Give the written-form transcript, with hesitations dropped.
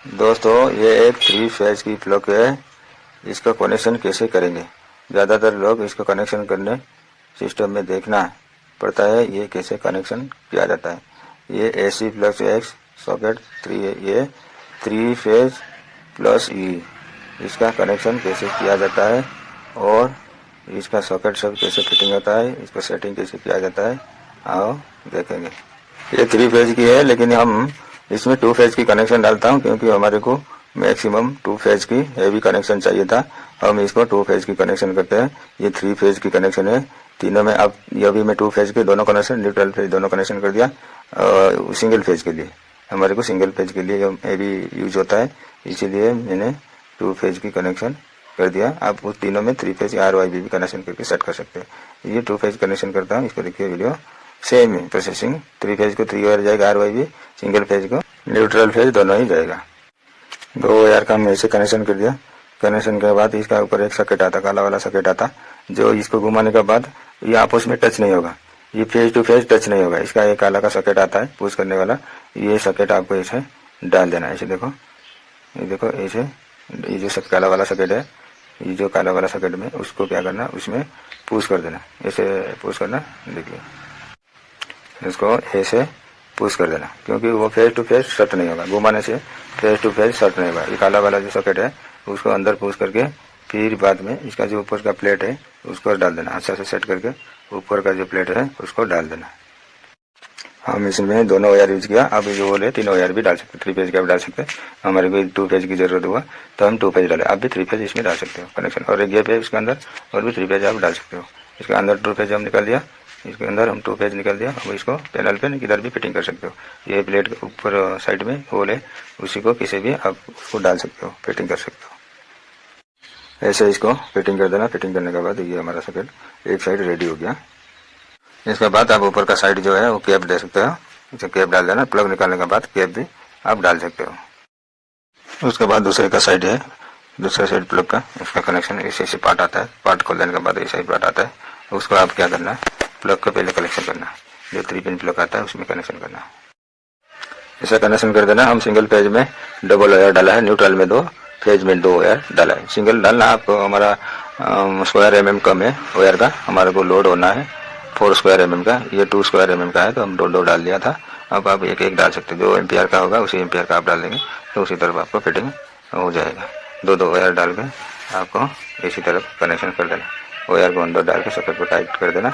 दोस्तों ये एक 3 फेज की प्लग है। इसका कनेक्शन कैसे करेंगे, ज़्यादातर लोग इसका कनेक्शन करने सिस्टम में देखना पड़ता है ये कैसे कनेक्शन किया जाता है। ये AC प्लस X सॉकेट 3 है, ये 3 फेज प्लस E। इसका कनेक्शन कैसे किया जाता है और इसका सॉकेट सब कैसे फिटिंग होता है, इसका सेटिंग कैसे किया जाता है, आओ देखेंगे। ये 3 फेज की है, लेकिन हम इसमें 2 फेज की कनेक्शन डालता हूँ क्योंकि हमारे को मैक्सिमम 2 फेज की हेवी कनेक्शन चाहिए था। हम इसको 2 फेज की कनेक्शन करते हैं। ये 3 फेज की कनेक्शन है तीनों में। अब ये भी मैं 2 फेज के दोनों कनेक्शन, न्यूट्रल फेज दोनों कनेक्शन कर दिया। सिंगल फेज के लिए हमारे को सिंगल फेज के लिए हेवी यूज होता है, इसीलिए मैंने 2 फेज की कनेक्शन कर दिया। आप उस तीनों में 3 फेज RYB भी कनेक्शन करके सेट कर सकते हैं। ये 2 फेज कनेक्शन करता हूँ, इसको देखिए वीडियो सेम है प्रोसेसिंग। 3 फेज को 3 वायर जाएगा RYB, सिंगल फेज को न्यूट्रल फेज दोनों ही जाएगा। 2 वायर का हमने ऐसे कनेक्शन कर दिया। कनेक्शन के बाद इसका ऊपर एक सॉकेट आता, काला वाला सॉकेट आता, जो इसको घुमाने के बाद ये आपस में टच नहीं होगा, ये फेज टू फेज टच नहीं होगा। इसका एक काला का सॉकेट आता है पुश करने वाला, ये सॉकेट आपको ऐसे डाल देना है। ऐसे देखो, ये देखो ऐसे, ये जो काला वाला सॉकेट है, ये जो काला वाला सॉकेट में उसको क्या करना, उसमें पुश कर देना, ऐसे पुश करना। देखिए इसको ऐसे पुश कर देना, क्योंकि वो फेस टू फेस शॉर्ट नहीं होगा, घुमाने से फेस टू फेस शॉर्ट नहीं होगा। ये काला वाला जो सॉकेट है उसको अंदर पुश करके फिर बाद में इसका जो ऊपर का प्लेट है उसको डाल देना, अच्छा से सेट करके ऊपर का जो प्लेट है उसको डाल देना। हम इसमें दोनों वायर यूज किया। अब जो बोले 3 वायर भी डाल सकते, 3 फेज का भी डाल सकते। हमारे को 2 फेज की जरूरत हुआ तो हम 2 फेज डाले। आप भी 3 फेज इसमें डाल सकते हो कनेक्शन, और एक गैप है इसके अंदर, और भी 3 फेज आप डाल सकते हो। इसके अंदर 2 फेज हम निकाल दिया, इसके अंदर हम 2 फेज निकाल दिया। अब इसको पैनल पे किधर भी फिटिंग कर सकते हो। ये प्लेट के ऊपर साइड में होल है, उसी को किसी भी आप उसको डाल सकते हो, फिटिंग कर सकते हो। ऐसे इसको फिटिंग कर देना। फिटिंग करने के बाद ये हमारा सॉकेट एक साइड रेडी हो गया। इसके बाद आप ऊपर का साइड जो है वो कैप दे सकते हो, इसे कैप डाल देना। प्लग निकालने के बाद कैप भी आप डाल सकते हो। उसके बाद दूसरे का साइड है, दूसरे साइड प्लग का, इसका कनेक्शन ऐसे पार्ट आता है। पार्ट खोल देने के बाद ऐसा ही पार्ट आता है, उसको आप क्या करना, प्लग का पहले कनेक्शन करना, जो 3 पिन प्लग आता है उसमें कनेक्शन करना। ऐसा कनेक्शन कर देना। हम सिंगल पेज में डबल वायर डाला है, न्यूट्रल में 2, फेज में 2 वायर डाला है। सिंगल डालना आपको, हमारा स्क्वायर mm कम है वायर का, हमारे को लोड होना है 4 स्क्वायर mm का, ये 2 स्क्वायर mm का है तो हम 2 डाल दिया था। अब आप एक डाल सकते हो, जो एम्पियर का होगा उसी एम्पियर का आप डाल देंगे तो उसी तरफ आपको फिटिंग हो जाएगा। 2 वायर डाल के आपको इसी तरफ कनेक्शन कर देना। वायर को अंदर डाल के सॉकेट को टाइट कर देना।